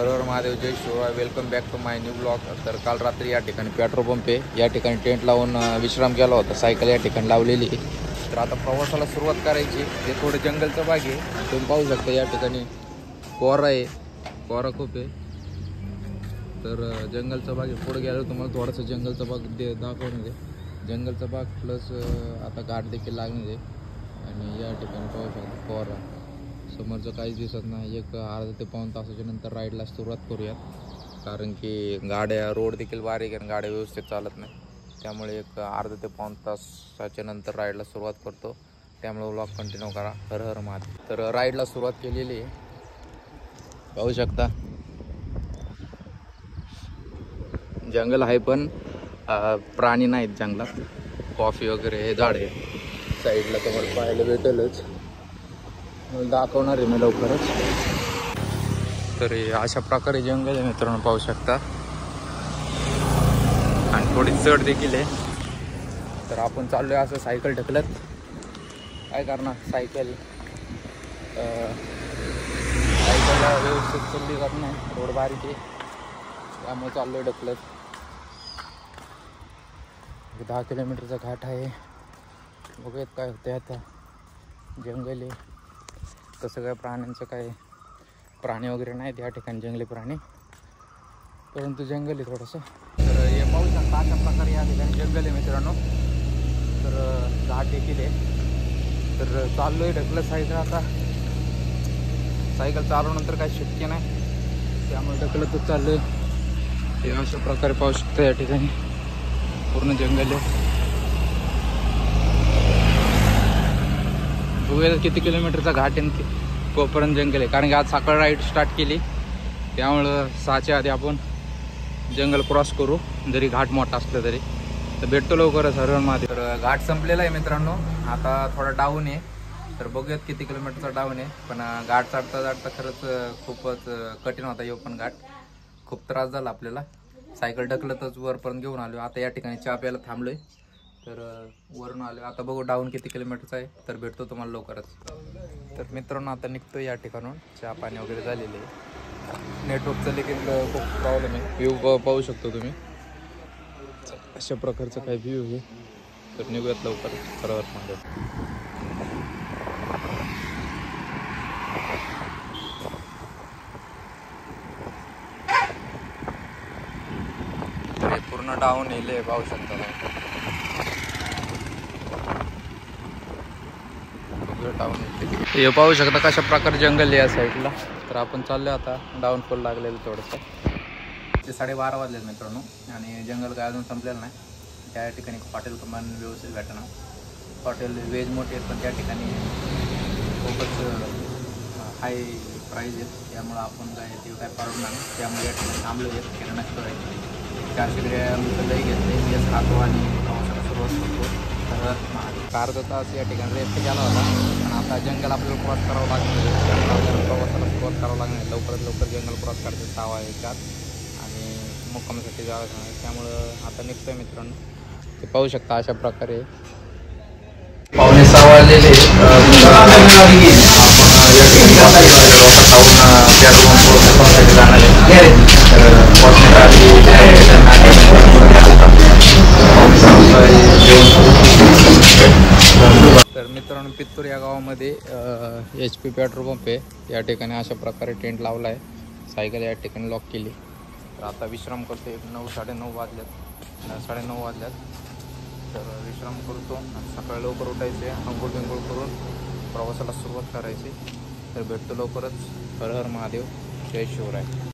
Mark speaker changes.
Speaker 1: हर हर महादेव, जय Shivray. Welcome back to my new blog. तर काल रात्री या ठिकाणी पेट्रोल पंप आहे, या ठिकाणी टेंट लावून विश्राम केला होता. सायकल या ठिकाणी लावलेली आहे. तर आता प्रवासाला सुरुवात करायची. हे थोडं जंगलचा भाग आहे, तुम्ही पाहू शकता. या ठिकाणी कोरा आहे, कोरा खूप आहे. तर जंगलचा भाग आहे. पुढे गेल्यावर तुम्हाला थोडासा जंगलचा भाग दाखवणार आहे. जंगलचा भाग प्लस आता घाट देखील लागणार आहे. आणि या ठिकाणी पाहू शकता कोरा, समोरचं काहीच दिसत नाही. एक अर्धा ते पाऊण तासाच्या नंतर राईडला सुरुवात करूयात, कारण की गाड्या रोड देखील बारीक आहे, गाड्या व्यवस्थित चालत नाही. त्यामुळे एक अर्धा ते पाऊण तासाच्या नंतर राईडला सुरुवात करतो. त्यामुळे व्लॉग कंटिन्यू करा. हर हर महादेव. तर राईडला सुरुवात केलेली आहे, पाहू शकता. जंगल आहे पण प्राणी नाहीत जंगलात. कॉफी वगैरे हे झाड आहे साईडला, तुम्हाला पाहायला भेटेलच. दाखवणार आहे मी लवकरच. तर अशा प्रकारे जंगल आहे मित्रांनो, पाहू शकता. आणि थोडी चढ देखील आहे. तर आपण चाललोय असं सायकल ढकलत. काय करणार, सायकल व्यवस्थित चालली जात नाही, रोड बारीक आहे, त्यामुळे चाललोय ढकलत. 10 किलोमीटरचा घाट आहे. बघूयात काय होते. आता जंगल आहे, तसं काय प्राण्यांचं काय, प्राणी वगैरे नाहीत या ठिकाणी, जंगली प्राणी, परंतु जंगल आहे थोडंसं. तर हे पाहू शकता अशा प्रकारे या ठिकाणी जंगल आहे मित्रांनो. तर घाट देखील आहे. तर चाललो आहे ढकलत सायकल. आता सायकल चालवल्यानंतर काही शक्य नाही, त्यामुळे ढकलतच चाललो आहे. हे अशा प्रकारे पाहू शकता या ठिकाणी पूर्ण जंगल आहे. बघूया किती किलोमीटरचा घाट आहे, तोपर्यंत जंगल आहे. कारण की आज सकाळ राईड स्टार्ट केली, त्यामुळं 6च्या आधी आपण जंगल क्रॉस करू, जरी घाट मोठा असला तरी. तर भेटतो लवकरच. हर हर महादेव. तर घाट संपलेला आहे मित्रांनो, आता थोडा डाऊन आहे. तर बघूयात किती किलोमीटरचा डाऊन आहे. पण घाट चढता खरंच खूपच कठीण होता. येऊ पण घाट खूप त्रास झाला आपल्याला. सायकल ढकलतच वरपर्यंत घेऊन आलो. आता या ठिकाणी चहा प्यायला थांबलोय. तर वरून आलो. आता बघू डाऊन किती किलोमीटरचा आहे. तर भेटतो तुम्हाला लवकरच. तर मित्रांनो आता निघतो या ठिकाणून. चहा पाणी वगैरे झालेले आहे. नेटवर्कचं देखील खूप प्रॉब्लेम आहे. व्ह्यू पाहू शकतो तुम्ही, अशा प्रकारचं काही व्ह्यू आहे. तर निघूयात लवकरच. बरोबर मध्ये पूर्ण डाऊन येईल, पाहू शकता. हे पाहू शकता कशा प्रकारे जंगल आहे या साईडला. तर आपण चाललो आता. डाऊनफॉल लागलेलं थोडंसं. ते 12:30 वाजले मित्रांनो, आणि जंगल काय अजून संपलेलं नाही. त्या ठिकाणी हॉटेल कमान व्यवस्थित भेटणार. हॉटेल व्हेज मोठे आहेत, पण त्या ठिकाणी खूपच हाय प्राईज आहेत. त्यामुळं आपण ते काय परवडणार नाही. त्यामुळे या ठिकाणी थांबलो आहेत. किराणा स्टोर आहे, 400 ग्रॅम दही घेतले, तेच खातो आणि प्रवासाला सुरुवात करतो. तर अर्धा तास या ठिकाणी रेस्ट केला होता. आणि आता जंगल आपल्याला क्रॉस करावं लागणार. आपल्याला प्रवासाला सुरुवात करावं लागणार. लवकरात लवकर जंगल क्रॉस करायचं 6 वाजतात आणि मुक्कामासाठी जावं लागणार. त्यामुळं आता निघतोय मित्रांनो. ते पाहू शकता अशा प्रकारे 5:45 वाजलेले. तर मित्रांनो पित्तूर या गावामध्ये HP पेट्रोल पंप आहे. या ठिकाणी अशा प्रकारे टेंट लावला आहे. सायकल या ठिकाणी लॉक केली. तर आता विश्राम करतो. 9-9:30 वाजल्यात. तर विश्राम करतो. सकाळी लवकर उठायचे, अंघोळ बिंघोळ करून प्रवासाला सुरुवात करायची. तर भेटतो लवकरच. हर हर महादेव, जय शिवराय.